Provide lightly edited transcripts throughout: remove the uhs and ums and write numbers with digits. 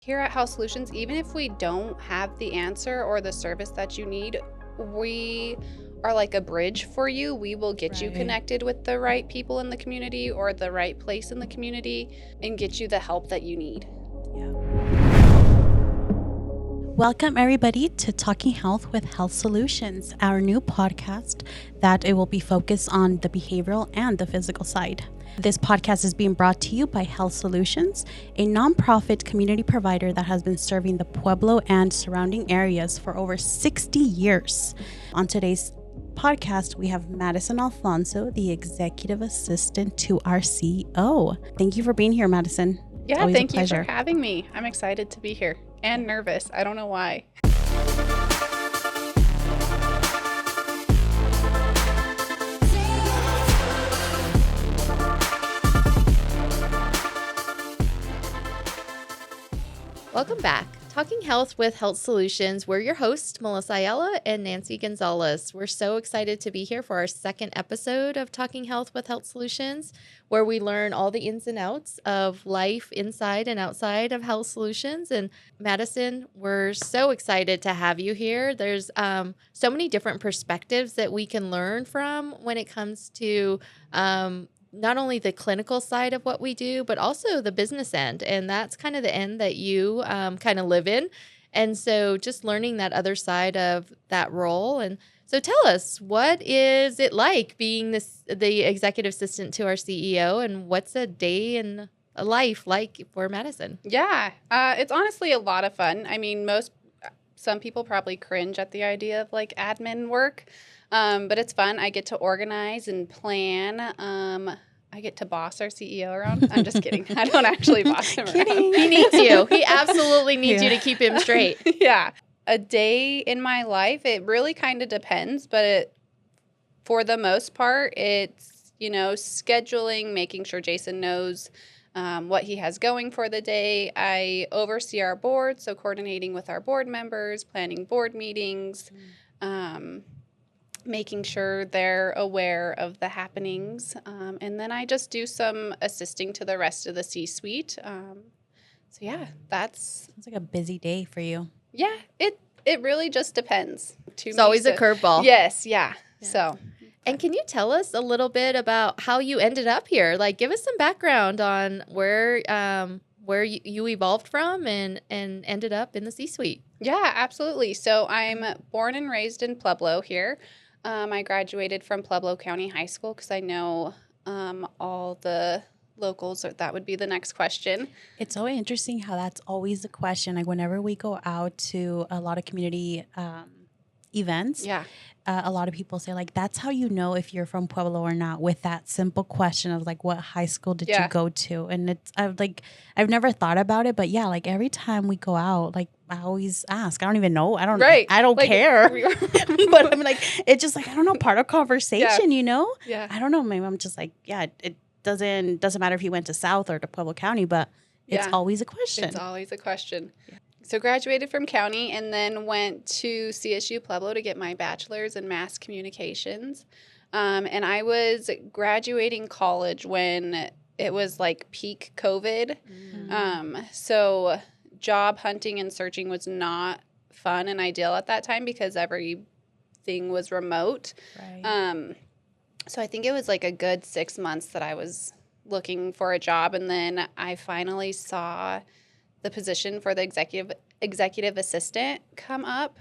Here at Health Solutions, even if we don't have the answer or the service that you need, we are like a bridge for you. We will get you Right. connected with the right people in the community or the right place in the community and get you the help that you need. Welcome, everybody, to Talking Health with Health Solutions, our new podcast that it will be focused on the behavioral and the physical side. This podcast is being brought to you by Health Solutions, a nonprofit community provider that has been serving the Pueblo and surrounding areas for over 60 years. On today's podcast, we have Madison Alfonso, the executive assistant to our CEO. Thank you for being here, Madison. Yeah, thank you for having me. I'm excited to be here and nervous. I don't know why. Welcome back. Talking Health with Health Solutions. We're your hosts, Melissa Ayala and Nancy Gonzalez. We're so excited to be here for our second episode of Talking Health with Health Solutions, where we learn all the ins and outs of life inside and outside of Health Solutions. And Madison, we're so excited to have you here. There's so many different perspectives that we can learn from when it comes to not only the clinical side of what we do, but also the business end. And that's kind of the end that you kind of live in. And so just learning that other side of that role. And so tell us, what is it like being the executive assistant to our CEO, and what's a day in a life like for Madison? Yeah, it's honestly a lot of fun. I mean, some people probably cringe at the idea of like admin work. But it's fun. I get to organize and plan. I get to boss our CEO around. I'm just kidding. I don't actually boss him around. He needs you. He absolutely needs you to keep him straight. Yeah. A day in my life, it really kind of depends. But for the most part, it's, scheduling, making sure Jason knows what he has going for the day. I oversee our board, so coordinating with our board members, planning board meetings, making sure they're aware of the happenings. And then I just do some assisting to the rest of the C-suite. Sounds like a busy day for you. Yeah, it really just depends. It's always a curveball. Yes, yeah. So. And can you tell us a little bit about how you ended up here? Like, give us some background on where you evolved from and ended up in the C-suite. Yeah, absolutely. So I'm born and raised in Pueblo here. I graduated from Pueblo County High School because I know all the locals. That would be the next question. It's so interesting how that's always the question. Like whenever we go out to a lot of community events, a lot of people say like, that's how you know if you're from Pueblo or not, with that simple question of like, what high school did you go to? And I've never thought about it, but yeah, like every time we go out, like I always ask. I don't even know. I don't like, care. But I'm like, it's just like, I don't know, part of conversation, Yeah. I don't know. Maybe I'm just like, yeah, it doesn't matter if you went to South or to Pueblo County, but it's always a question. It's always a question. Yeah. So graduated from county and then went to CSU Pueblo to get my bachelor's in mass communications. And I was graduating college when it was like peak COVID. So job hunting and searching was not fun and ideal at that time because everything was remote. Right. So I think it was like a good 6 months that I was looking for a job. And then I finally saw the position for the executive assistant come up,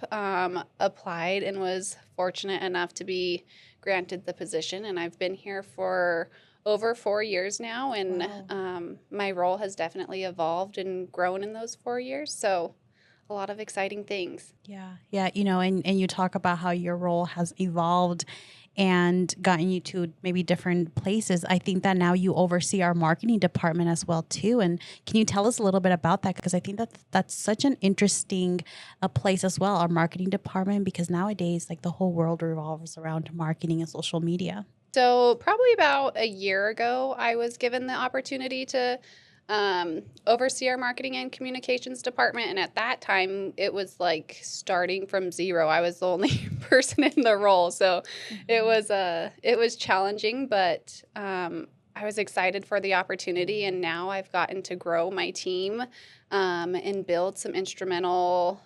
applied, and was fortunate enough to be granted the position. And I've been here for over 4 years now, and wow. My role has definitely evolved and grown in those 4 years. So a lot of exciting things. Yeah. And you talk about how your role has evolved and gotten you to maybe different places. I think that now you oversee our marketing department as well too. And can you tell us a little bit about that? Because I think that's such an interesting place as well, our marketing department, because nowadays like the whole world revolves around marketing and social media. So probably about a year ago, I was given the opportunity to oversee our marketing and communications department. And at that time, it was like starting from zero. I was the only person in the role. So it was challenging, but I I was excited for the opportunity, and now I've gotten to grow my team and build some instrumental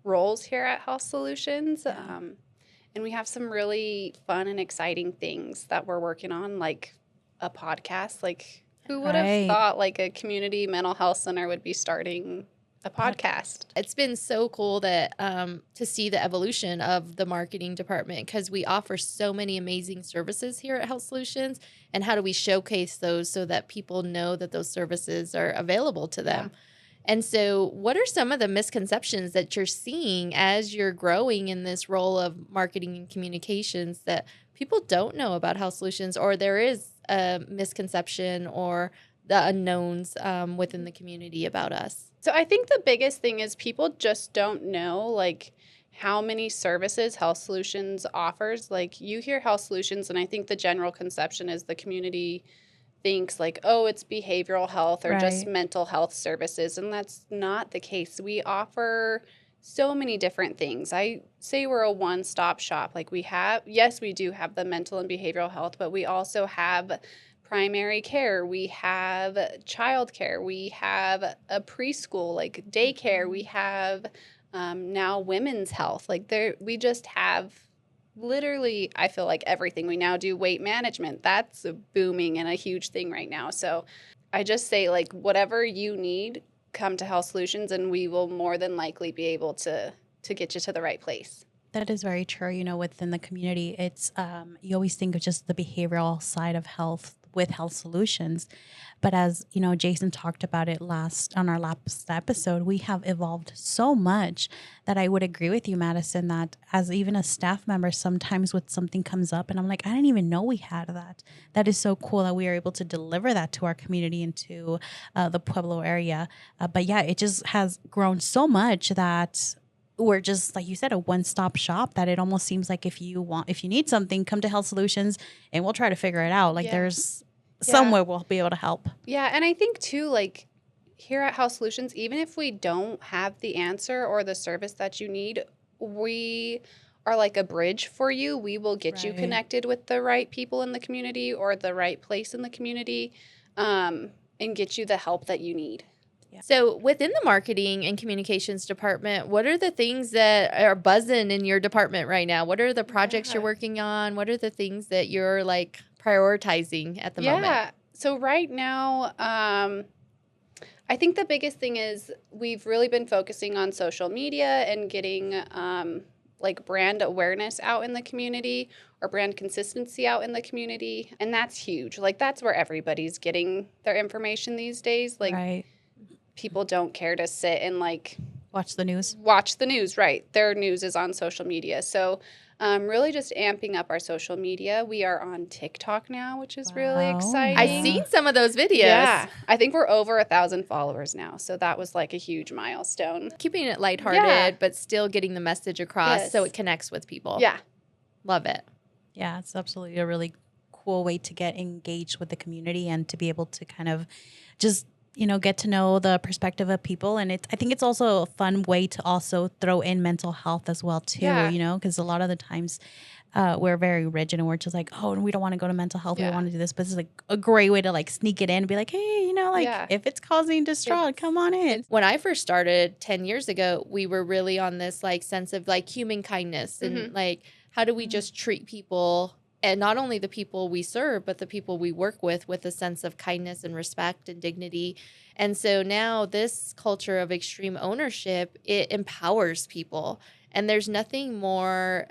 roles here at Health Solutions. And we have some really fun and exciting things that we're working on, like a podcast. Like, who would have thought like a community mental health center would be starting a podcast? It's been so cool that to see the evolution of the marketing department, because we offer so many amazing services here at Health Solutions. And how do we showcase those so that people know that those services are available to them? Yeah. And so what are some of the misconceptions that you're seeing as you're growing in this role of marketing and communications that people don't know about Health Solutions, or there is a misconception or the unknowns within the community about us? So I think the biggest thing is people just don't know, like, how many services Health Solutions offers. Like, you hear Health Solutions, and I think the general conception is the community thinks like, oh, it's behavioral health or just mental health services, and that's not the case. We offer so many different things. I say we're a one-stop shop. Like, we do have the mental and behavioral health, but we also have primary care, we have childcare, we have a preschool, like daycare, we have now women's health. Like, we just have literally, I feel like everything. We now do weight management. That's booming and a huge thing right now. So I just say, like, whatever you need, come to Health Solutions, and we will more than likely be able to get you to the right place. That is very true. You know, within the community, it's you always think of just the behavioral side of health with Health Solutions. But as you know, Jason talked about it on our last episode, we have evolved so much that I would agree with you, Madison, that as even a staff member, sometimes when something comes up and I'm like, I didn't even know we had that. That is so cool that we are able to deliver that to our community and to the Pueblo area. But yeah, it just has grown so much that we're just, like you said, a one-stop shop, that it almost seems like if you need something, come to Health Solutions and we'll try to figure it out. Like, there's somewhere we'll be able to help. Yeah, and I think too, like, here at Health Solutions, even if we don't have the answer or the service that you need, we are like a bridge for you. We will get you connected with the right people in the community or the right place in the community, and get you the help that you need. Yeah. So within the marketing and communications department, what are the things that are buzzing in your department right now? What are the projects you're working on? What are the things that you're like prioritizing at the moment? Yeah. So right now, I think the biggest thing is we've really been focusing on social media and getting like brand awareness out in the community, or brand consistency out in the community. And that's huge. Like, that's where everybody's getting their information these days. Like, people don't care to sit and like watch the news. Right. Their news is on social media. So really just amping up our social media. We are on TikTok now, which is really exciting. I've seen some of those videos. Yeah. I think we're over 1,000 followers now. So that was like a huge milestone. Keeping it lighthearted, but still getting the message across so it connects with people. Yeah. Love it. Yeah, it's absolutely a really cool way to get engaged with the community and to be able to kind of just, you know, get to know the perspective of people. And I think it's also a fun way to also throw in mental health as well too, you know, because a lot of the times we're very rigid and we're just like, oh, we don't want to go to mental health. We want to do this. But it's like a great way to like sneak it in and be like, hey, you know, like if it's causing distraught, come on in. When I first started 10 years ago, we were really on this like sense of like human kindness and like, how do we just treat people, and not only the people we serve, but the people we work with a sense of kindness and respect and dignity. And so now this culture of extreme ownership, it empowers people. And there's nothing more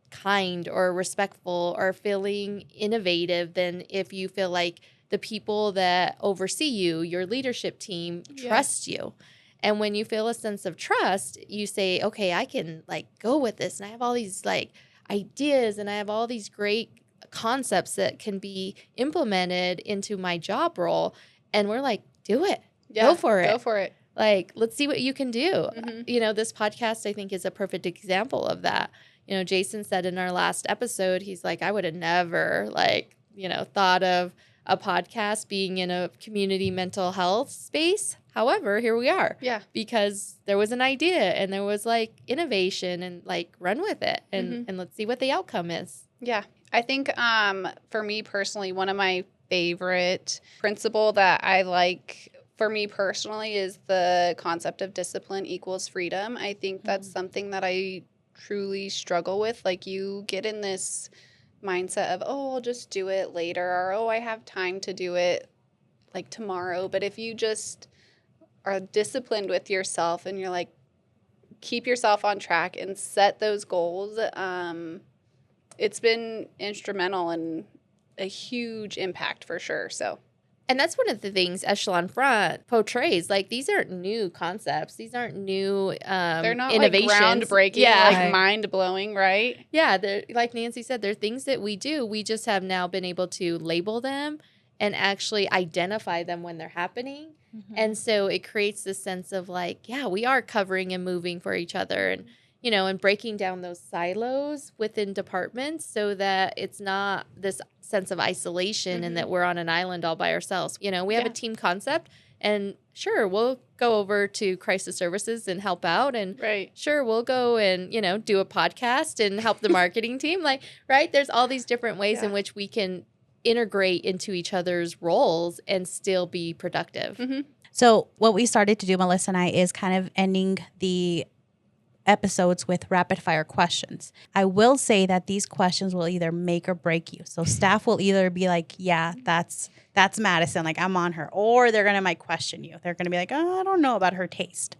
kind or respectful or feeling innovative than if you feel like the people that oversee you, your leadership team, trust you. And when you feel a sense of trust, you say, okay, I can like go with this. And I have all these like ideas and I have all these great concepts that can be implemented into my job role. And we're like, do it. Go for it. Like, let's see what you can do. You know, this podcast, I think, is a perfect example of that. You know, Jason said in our last episode, he's like, I would have never like, you know, thought of a podcast being in a community mental health space. However, here we are. Yeah. Because there was an idea and there was like innovation and like run with it and let's see what the outcome is. Yeah. I think for me personally, one of my favorite principle that I like for me personally is the concept of discipline equals freedom. I think that's something that I truly struggle with. Like, you get in this mindset of, oh, I'll just do it later, or oh, I have time to do it like tomorrow. But if you just are disciplined with yourself and you're like, keep yourself on track and set those goals, it's been instrumental and a huge impact for sure. So, and that's one of the things Echelon Front portrays. Like, these aren't new concepts. These aren't new they're not innovations. like groundbreaking, yeah. like mind-blowing, right? Yeah, they're, like Nancy said, they're things that we do. We just have now been able to label them and actually identify them when they're happening. And so it creates this sense of like, yeah, we are covering and moving for each other, and, you know, and breaking down those silos within departments so that it's not this sense of isolation and that we're on an island all by ourselves. You know, we have a team concept, and sure, we'll go over to crisis services and help out. And sure, we'll go and, you know, do a podcast and help the marketing team. Like, right, there's all these different ways in which we can integrate into each other's roles and still be productive. So what we started to do, Melissa and I, is kind of ending the episodes with rapid fire questions. I will say that these questions will either make or break you. So staff will either be like, yeah, that's Madison, like I'm on her, or they're going to might question you. They're going to be like, oh, I don't know about her taste.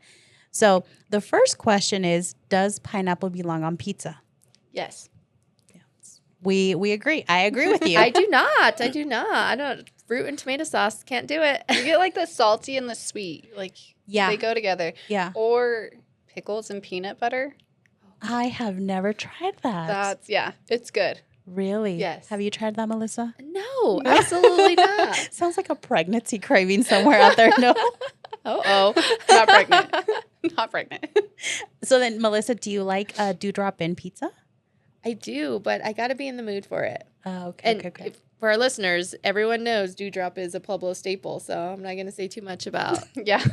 So the first question is, does pineapple belong on pizza? Yes. We agree. I agree with you. I do not. I don't. Fruit and tomato sauce. Can't do it. You get like the salty and the sweet. Like, they go together. Yeah. Or pickles and peanut butter. I have never tried that. It's good. Really? Yes. Have you tried that, Melissa? No, absolutely not. Sounds like a pregnancy craving somewhere out there. No. Not pregnant. Not pregnant. So then, Melissa, do you like dewdrop in pizza? I do, but I got to be in the mood for it. Oh, okay. And for our listeners, everyone knows dewdrop is a Pueblo staple, so I'm not going to say too much about. Yeah.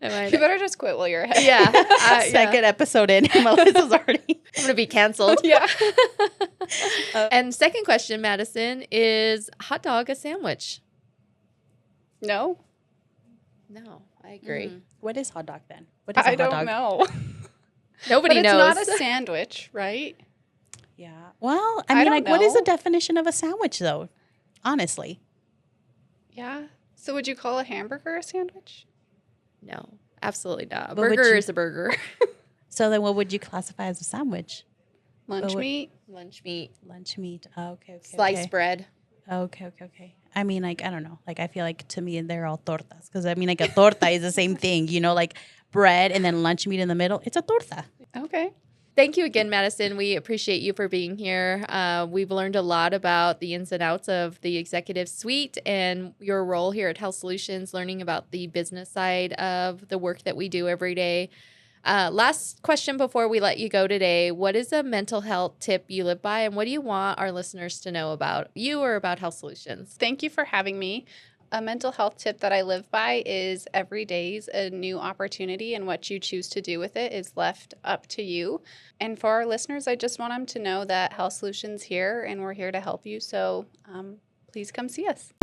You better just quit while you're ahead. Yeah. Second episode in, Melissa's already. I'm going to be canceled. Yeah. And second question, Madison, is hot dog a sandwich? No. No, I agree. What is hot dog then? What is I don't know. Nobody knows. It's not a sandwich, right? Yeah. Well, I mean, like, what is the definition of a sandwich, though? Honestly. Yeah. So would you call a hamburger a sandwich? No, absolutely not. A burger is a burger. So then what would you classify as a sandwich? Lunch meat. Lunch meat. Lunch meat. Oh, okay. Sliced bread. Okay. I mean, like, I don't know. Like, I feel like to me, they're all tortas. Because, I mean, like, a torta is the same thing, you know, like bread and then lunch meat in the middle. It's a torta. Okay. Thank you again, Madison. We appreciate you for being here. We've learned a lot about the ins and outs of the executive suite and your role here at Health Solutions, learning about the business side of the work that we do every day. Last question before we let you go today. What is a mental health tip you live by, and what do you want our listeners to know about you or about Health Solutions? Thank you for having me. A mental health tip that I live by is every day's a new opportunity, and what you choose to do with it is left up to you. And for our listeners, I just want them to know that Health Solutions here, and we're here to help you. So please come see us.